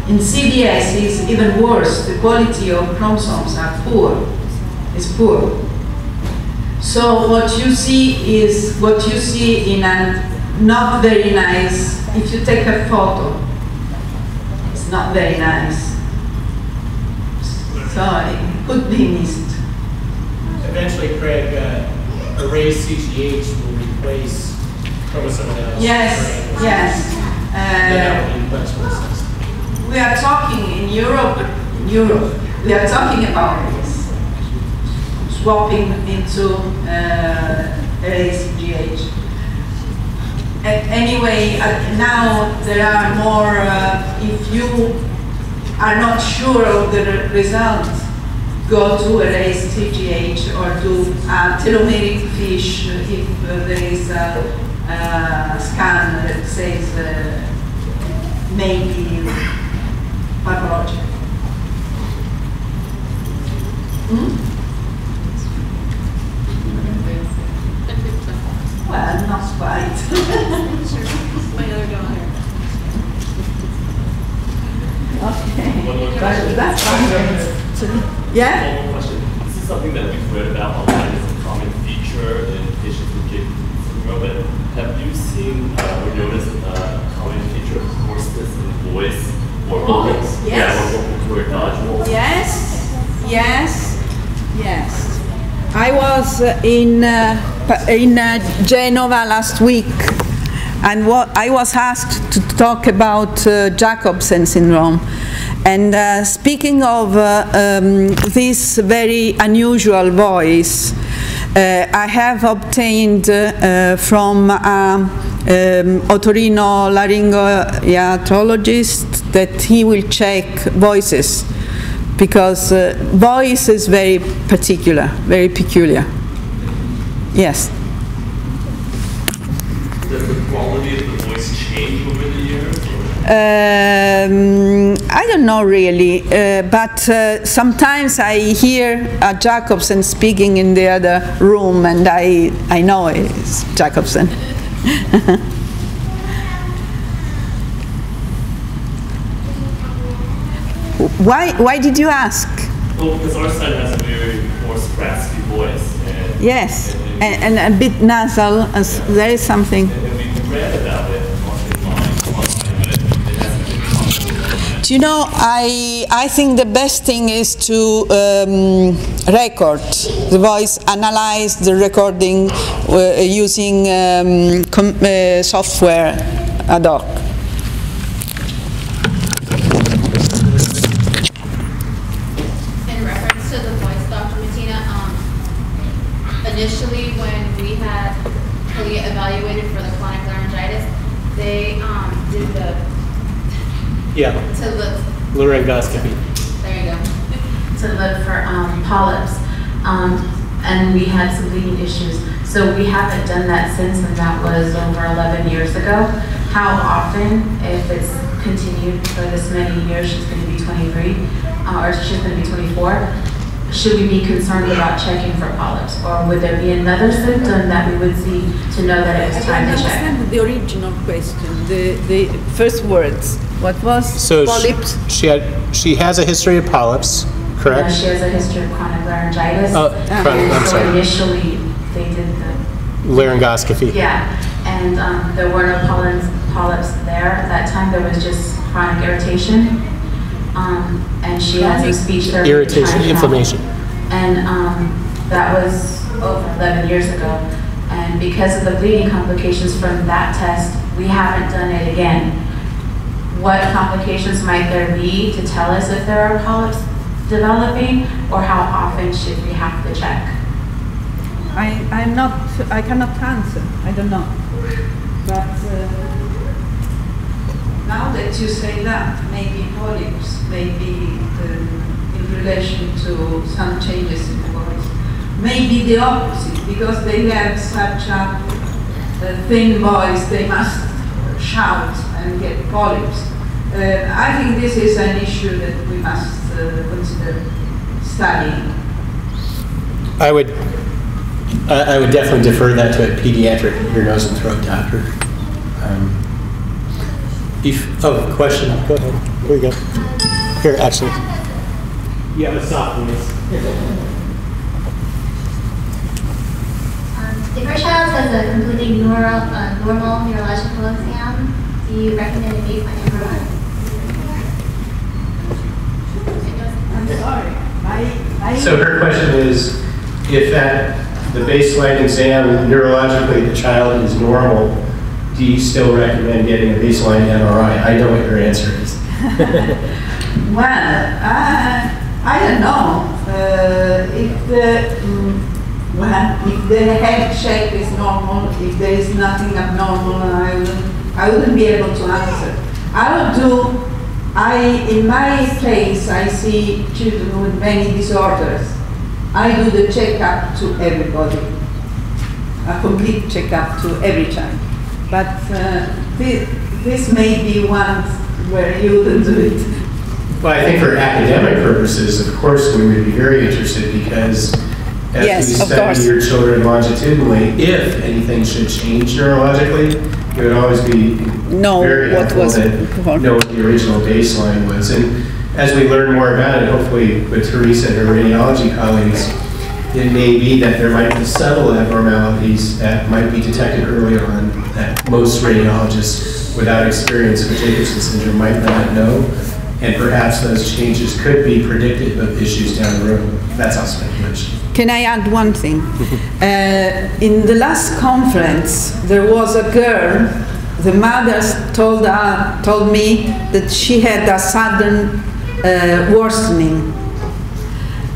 In CBS, it's even worse. The quality of chromosomes are poor. It's poor. So what you see is what you see in a not very nice. If you take a photo, it's not very nice. So it could be missed. Eventually, Craig, erased CGH will replace chromosome analysis. Yes, yes. That would be much more sensitive. We are talking in Europe, we are talking about this, swapping into CGH. Anyway, now there are more, if you are not sure of the result, go to erase CGH or do telomeric fish if there is a scan that says maybe pathological. Well, not quite. My other daughter. Okay. One more question. That's fine. Yeah? One more question. This is something that we've read about online as a common feature in patients with Jacobsen syndrome. But have you seen or noticed a common feature of hoarseness in voice or vocal? Yes. Yeah, or vocal nodules? Yes, yes, yes. I was in Genova last week, and I was asked to talk about Jacobsen syndrome. And speaking of this very unusual voice, I have obtained from otorhinolaryngologist that he will check voices, because voice is very particular, very peculiar. Yes. Does the quality of the voice change over the years? I don't know really, but sometimes I hear Jacobsen speaking in the other room, and I know it's Jacobsen. Why did you ask? Well, because our son has a very hoarse, raspy voice. And, yes, and a bit nasal. There is something. And we've read about it online, but it hasn't been comfortable. Do you know, I think the best thing is to record the voice, analyze the recording using software ad hoc. In reference to the voice, Dr. Mattina, initially when we had Kalia evaluated for the chronic laryngitis, they did the to look laryngoscopy. There you go. To look for polyps, and we had some bleeding issues. So we haven't done that since, and that was over 11 years ago. How often, if it's continued for this many years, she's going to be 23, or she's going to be 24, should we be concerned about checking for polyps? Or would there be another symptom that we would see to know that it was time to check? I don't understand the original question, the first words. What was So polyps? she has a history of polyps, correct? She has a history of chronic laryngitis. I'm So sorry. initially, they did the Laryngoscopy. yeah, and there were no polyps there. At that time, there was just chronic irritation, and she had some speech therapy. Irritation, inflammation. And that was over 11 years ago. And because of the bleeding complications from that test, we haven't done it again. What complications might there be to tell us if there are polyps developing, or how often should we have to check? I cannot answer. I don't know. But now that you say that, maybe polyps, maybe in relation to some changes in the voice, maybe the opposite, because they have such a thin voice, they must shout and get polyps. I think this is an issue that we must consider studying. I would definitely defer that to a pediatric ear, nose, and throat doctor. Question. Go ahead. Here we go. Here, actually. You have a soft voice. If your child has a completely normal neurological exam, do you recommend a baseline MRI? I'm sorry. So her question is, if at the baseline exam neurologically the child is normal, do you still recommend getting a baseline MRI? I know what your answer is. Well, I don't know. If the head shape is normal, if there is nothing abnormal, I wouldn't be able to answer. In my case, I see children with many disorders. I do the checkup to everybody, a complete checkup to every child. But this may be one where you wouldn't do it. Well, I think for academic purposes, of course, we would be very interested, because as we study your children longitudinally, if anything should change neurologically, it would always be very helpful to know what the original baseline was. And as we learn more about it, hopefully with Teresa and her radiology colleagues, it may be that there might be subtle abnormalities that might be detected early on that most radiologists without experience with Jacobsen syndrome might not know. And perhaps those changes could be predictive of issues down the road. That's all speculation. Can I add one thing? In the last conference, there was a girl, the mothers told me that she had a sudden worsening.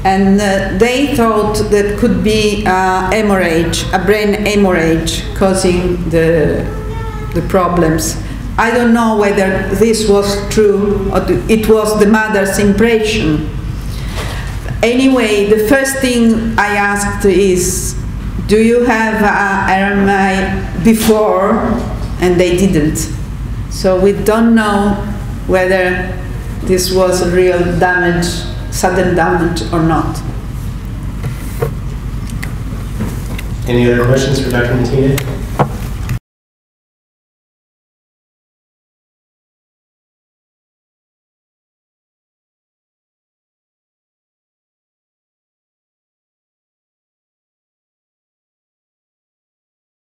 And they thought that could be hemorrhage, a brain hemorrhage causing the problems. I don't know whether this was true or it was the mother's impression. Anyway, the first thing I asked is, do you have RMI before? And they didn't. So we don't know whether this was real damage, sudden damage or not. Any other questions for Dr. Mattina?